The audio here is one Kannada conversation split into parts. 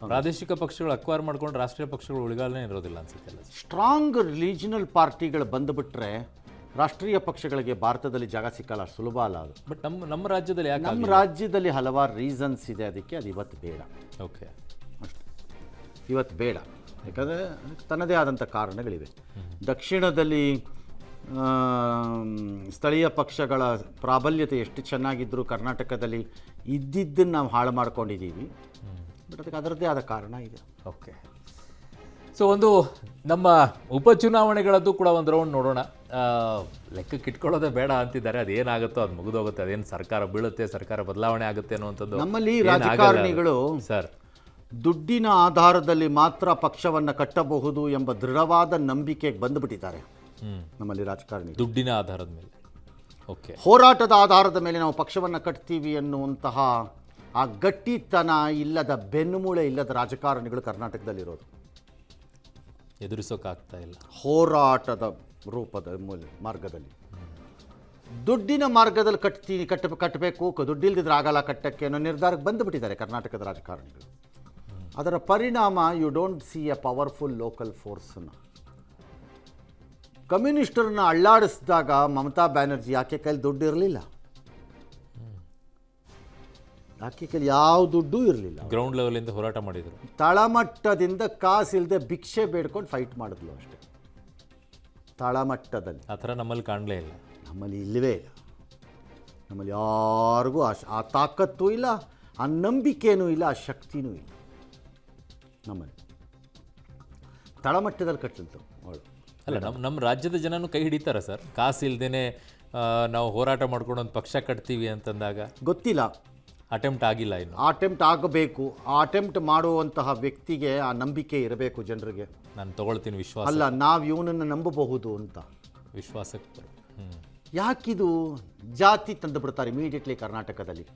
ಪ್ರಾದೇಶಿಕ ಪಕ್ಷಗಳು ಅಕ್ವೈರ್ ಮಾಡ್ಕೊಂಡು ರಾಷ್ಟ್ರೀಯ ಪಕ್ಷಗಳು ಉಳಿಗಾಲನೇ ಇರೋದಿಲ್ಲ ಅನ್ಸುತ್ತೆ ಅಲ್ಲ. ಸ್ಟ್ರಾಂಗ್ ರಿಲಿಜನಲ್ ಪಾರ್ಟಿಗಳು ಬಂದುಬಿಟ್ರೆ ರಾಷ್ಟ್ರೀಯ ಪಕ್ಷಗಳಿಗೆ ಭಾರತದಲ್ಲಿ ಜಾಗ ಸಿಕ್ಕಲ್ಲ, ಅಷ್ಟು ಸುಲಭ ಅಲ್ಲ ಅದು. ಬಟ್ ನಮ್ಮ ರಾಜ್ಯದಲ್ಲಿ ಯಾಕೆ ನಮ್ಮ ರಾಜ್ಯದಲ್ಲಿ ಹಲವಾರು ರೀಸನ್ಸ್ ಇದೆ, ಅದಕ್ಕೆ ಅದು ಇವತ್ತು ಬೇಡ. ಓಕೆ, ಅಷ್ಟೇ, ಇವತ್ತು ಬೇಡ. ಯಾಕಂದರೆ ತನ್ನದೇ ಆದಂಥ ಕಾರಣಗಳಿವೆ. ದಕ್ಷಿಣದಲ್ಲಿ ಸ್ಥಳೀಯ ಪಕ್ಷಗಳ ಪ್ರಾಬಲ್ಯತೆ ಎಷ್ಟು ಚೆನ್ನಾಗಿದ್ದರೂ ಕರ್ನಾಟಕದಲ್ಲಿ ಇದ್ದಿದ್ದನ್ನು ನಾವು ಹಾಳು ಮಾಡ್ಕೊಂಡಿದ್ದೀವಿ. ಬಟ್ ಅದಕ್ಕೆ ಅದರದ್ದೇ ಆದ ಕಾರಣ ಇದೆ. ಓಕೆ. ಸೊ ಒಂದು ನಮ್ಮ ಉಪಚುನಾವಣೆಗಳದ್ದು ಕೂಡ ಒಂದು ರೌಂಡ್ ನೋಡೋಣ. ಲೆಕ್ಕಕ್ಕೆ ಇಟ್ಕೊಳ್ಳೋದೇ ಬೇಡ ಅಂತಿದ್ದಾರೆ. ಅದೇನಾಗುತ್ತೋ ಅದು ಮುಗಿದೋಗುತ್ತೆ. ಅದೇನು ಸರ್ಕಾರ ಬೀಳುತ್ತೆ, ಸರ್ಕಾರ ಬದಲಾವಣೆ ಆಗುತ್ತೆ ಅನ್ನುವಂಥದ್ದು ನಮ್ಮಲ್ಲಿ ರಾಜಕಾರಣಿಗಳು ಸರ್ ದುಡ್ಡಿನ ಆಧಾರದಲ್ಲಿ ಮಾತ್ರ ಪಕ್ಷವನ್ನು ಕಟ್ಟಬಹುದು ಎಂಬ ದೃಢವಾದ ನಂಬಿಕೆಗೆ ಬಂದುಬಿಟ್ಟಿದ್ದಾರೆ. ನಮ್ಮಲ್ಲಿ ರಾಜಕಾರಣಿಗಳು ದುಡ್ಡಿನ ಆಧಾರದ ಮೇಲೆ, ಓಕೆ, ಹೋರಾಟದ ಆಧಾರದ ಮೇಲೆ ನಾವು ಪಕ್ಷವನ್ನು ಕಟ್ತೀವಿ ಅನ್ನುವಂತಹ ಆ ಗಟ್ಟಿತನ ಇಲ್ಲದ, ಬೆನ್ನುಮೂಳೆ ಇಲ್ಲದ ರಾಜಕಾರಣಿಗಳು ಕರ್ನಾಟಕದಲ್ಲಿರೋದು. ಎದುರಿಸೋಕ್ಕಾಗ್ತಾ ಇಲ್ಲ ಹೋರಾಟದ ರೂಪದ ಮಾರ್ಗದಲ್ಲಿ, ದುಡ್ಡಿನ ಮಾರ್ಗದಲ್ಲಿ ಕಟ್ಟಬೇಕು, ದುಡ್ಡಿಲ್ದಿದ್ರೆ ಆಗಲ್ಲ ಕಟ್ಟಕ್ಕೆ ಅನ್ನೋ ನಿರ್ಧಾರಕ್ಕೆ ಬಂದುಬಿಟ್ಟಿದ್ದಾರೆ ಕರ್ನಾಟಕದ ರಾಜಕಾರಣಿಗಳು. ಅದರ ಪರಿಣಾಮ you don't see a powerful local ಫೋರ್ಸನ್ನು. ಕಮ್ಯುನಿಸ್ಟರನ್ನ ಅಳ್ಳಾಡಿಸಿದಾಗ ಮಮತಾ ಬ್ಯಾನರ್ಜಿ ಆಕೆ ಕೈಲಿ ದುಡ್ಡು ಇರಲಿಲ್ಲ, ಆಕೆ ಕೈಲಿ ಯಾವ ದುಡ್ಡೂ ಇರಲಿಲ್ಲ. ಗ್ರೌಂಡ್ ಲೆವೆಲಿಂದ ಹೋರಾಟ ಮಾಡಿದರು. ತಳಮಟ್ಟದಿಂದ ಕಾಸಿಲ್ಲದೆ ಭಿಕ್ಷೆ ಬೇಡ್ಕೊಂಡು ಫೈಟ್ ಮಾಡಿದ್ಲು ಅಷ್ಟೇ. ತಳಮಟ್ಟದಲ್ಲಿ ಆ ಥರ ನಮ್ಮಲ್ಲಿ ಕಾಣಲೇ ಇಲ್ಲ. ನಮ್ಮಲ್ಲಿ ಇಲ್ಲವೇ ಇಲ್ಲ. ನಮ್ಮಲ್ಲಿ ಯಾರಿಗೂ ಆ ತಾಕತ್ತೂ ಇಲ್ಲ, ಆ ನಂಬಿಕೆಯೂ ಇಲ್ಲ, ಆ ಶಕ್ತಿನೂ ಇಲ್ಲ. ನಮ್ಮಲ್ಲಿ ತಳಮಟ್ಟದಲ್ಲಿ ಕಟ್ಟಲ್ತು ಅವಳು. ಅಲ್ಲ, ನಮ್ಮ ರಾಜ್ಯದ ಜನನೂ ಕೈ ಹಿಡಿತಾರೆ ಸರ್. ಕಾಸು ಇಲ್ದೇನೆ ನಾವು ಹೋರಾಟ ಮಾಡ್ಕೊಂಡು ಒಂದು ಪಕ್ಷ ಕಟ್ತೀವಿ ಅಂತಂದಾಗ ಗೊತ್ತಿಲ್ಲ, ಅಟೆಂಪ್ಟ್ ಆಗಿಲ್ಲ ಇನ್ನು. ಅಟೆಂಪ್ಟ್ ಆಗಬೇಕು. ಆ ಅಟೆಂಪ್ಟ್ ಮಾಡುವಂತಹ ವ್ಯಕ್ತಿಗೆ ಆ ನಂಬಿಕೆ ಇರಬೇಕು ಜನರಿಗೆ. ನಾನು ತಗೊಳ್ತೀನಿ ವಿಶ್ವಾಸ. ಅಲ್ಲ, ನಾವು ಇವನನ್ನು ನಂಬಬಹುದು ಅಂತ ವಿಶ್ವಾಸಕ್ಕೆ ಯಾಕಿದು ಜಾತಿ ತಂದು ಬಿಡ್ತಾರೆ ಇಮಿಡಿಯೇಟ್ಲಿ ಕರ್ನಾಟಕದಲ್ಲಿ.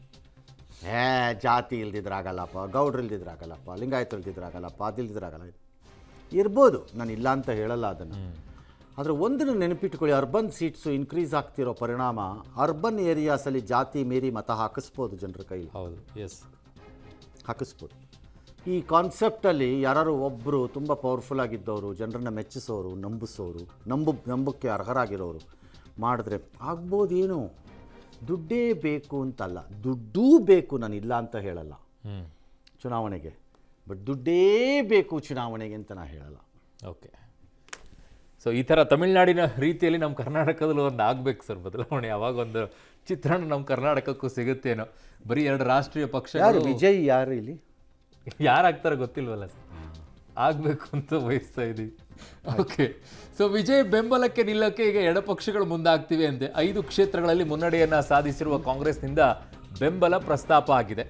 ಜಾತಿ ಇಲ್ದಿದ್ರಾಗಲ್ಲಪ್ಪ, ಗೌಡ್ರು ಇಲ್ದಿದ್ರಾಗಲ್ಲಪ್ಪ, ಲಿಂಗಾಯತರು ಇಲ್ದಿದ್ರಾಗಲ್ಲಪ್ಪ, ಅದಿಲ್ದಿದ್ರಾಗಲ್ಲ. ಇರ್ಬೋದು, ನಾನು ಇಲ್ಲ ಅಂತ ಹೇಳಲ್ಲ ಅದನ್ನು. ಆದರೆ ಒಂದನ್ನು ನೆನಪಿಟ್ಕೊಳ್ಳಿ, ಅರ್ಬನ್ ಸೀಟ್ಸು ಇನ್ಕ್ರೀಸ್ ಆಗ್ತಿರೋ ಪರಿಣಾಮ ಅರ್ಬನ್ ಏರಿಯಾಸಲ್ಲಿ ಜಾತಿ ಮೀರಿ ಮತ ಹಾಕಿಸ್ಬೋದು ಜನರ ಕೈಲಿ. ಹೌದು, ಎಸ್, ಹಾಕಿಸ್ಬೋದು. ಈ ಕಾನ್ಸೆಪ್ಟಲ್ಲಿ ಯಾರು ಒಬ್ಬರು ತುಂಬ ಪವರ್ಫುಲ್ ಆಗಿದ್ದವರು, ಜನರನ್ನು ಮೆಚ್ಚಿಸೋರು, ನಂಬಿಸೋರು, ನಂಬಕ್ಕೆ ಅರ್ಹರಾಗಿರೋರು ಮಾಡಿದ್ರೆ ಆಗ್ಬೋದೇನೋ. ದುಡ್ಡೇ ಬೇಕು ಅಂತಲ್ಲ, ದುಡ್ಡೂ ಬೇಕು, ನಾನು ಇಲ್ಲ ಅಂತ ಹೇಳಲ್ಲ ಚುನಾವಣೆಗೆ. ಬಟ್ ದುಡ್ಡೇ ಬೇಕು ಚುನಾವಣೆಗೆ ಅಂತ ನಾನು ಹೇಳಲ್ಲ. ಓಕೆ. ಸೊ ಈ ಥರ ತಮಿಳ್ನಾಡಿನ ರೀತಿಯಲ್ಲಿ ನಮ್ಮ ಕರ್ನಾಟಕದಲ್ಲಿ ಒಂದು ಆಗಬೇಕು ಸರ್ ಬದಲಾವಣೆ. ಯಾವಾಗ ಒಂದು ಚಿತ್ರಣ ನಮ್ಮ ಕರ್ನಾಟಕಕ್ಕೂ ಸಿಗುತ್ತೇನೋ. ಬರೀ 2 ರಾಷ್ಟ್ರೀಯ ಪಕ್ಷ. ವಿಜಯ್ ಯಾರು ಇಲ್ಲಿ ಯಾರಾಗ್ತಾರೋ ಗೊತ್ತಿಲ್ವಲ್ಲ ಸರ್, ಆಗಬೇಕು ಅಂತ ಬಯಸ್ತಾ ಇದ್ದೀವಿ. ಓಕೆ. ಸೊ ವಿಜಯ್ ಬೆಂಬಲಕ್ಕೆ ನಿಲ್ಲಕ್ಕೆ ಈಗ ಎಡಪಕ್ಷಗಳು ಮುಂದಾಗ್ತಿವೆ ಅಂತೆ. 5 ಕ್ಷೇತ್ರಗಳಲ್ಲಿ ಮುನ್ನಡೆಯನ್ನು ಸಾಧಿಸಿರುವ ಕಾಂಗ್ರೆಸ್ನಿಂದ ಬೆಂಬಲ ಪ್ರಸ್ತಾಪ ಆಗಿದೆ.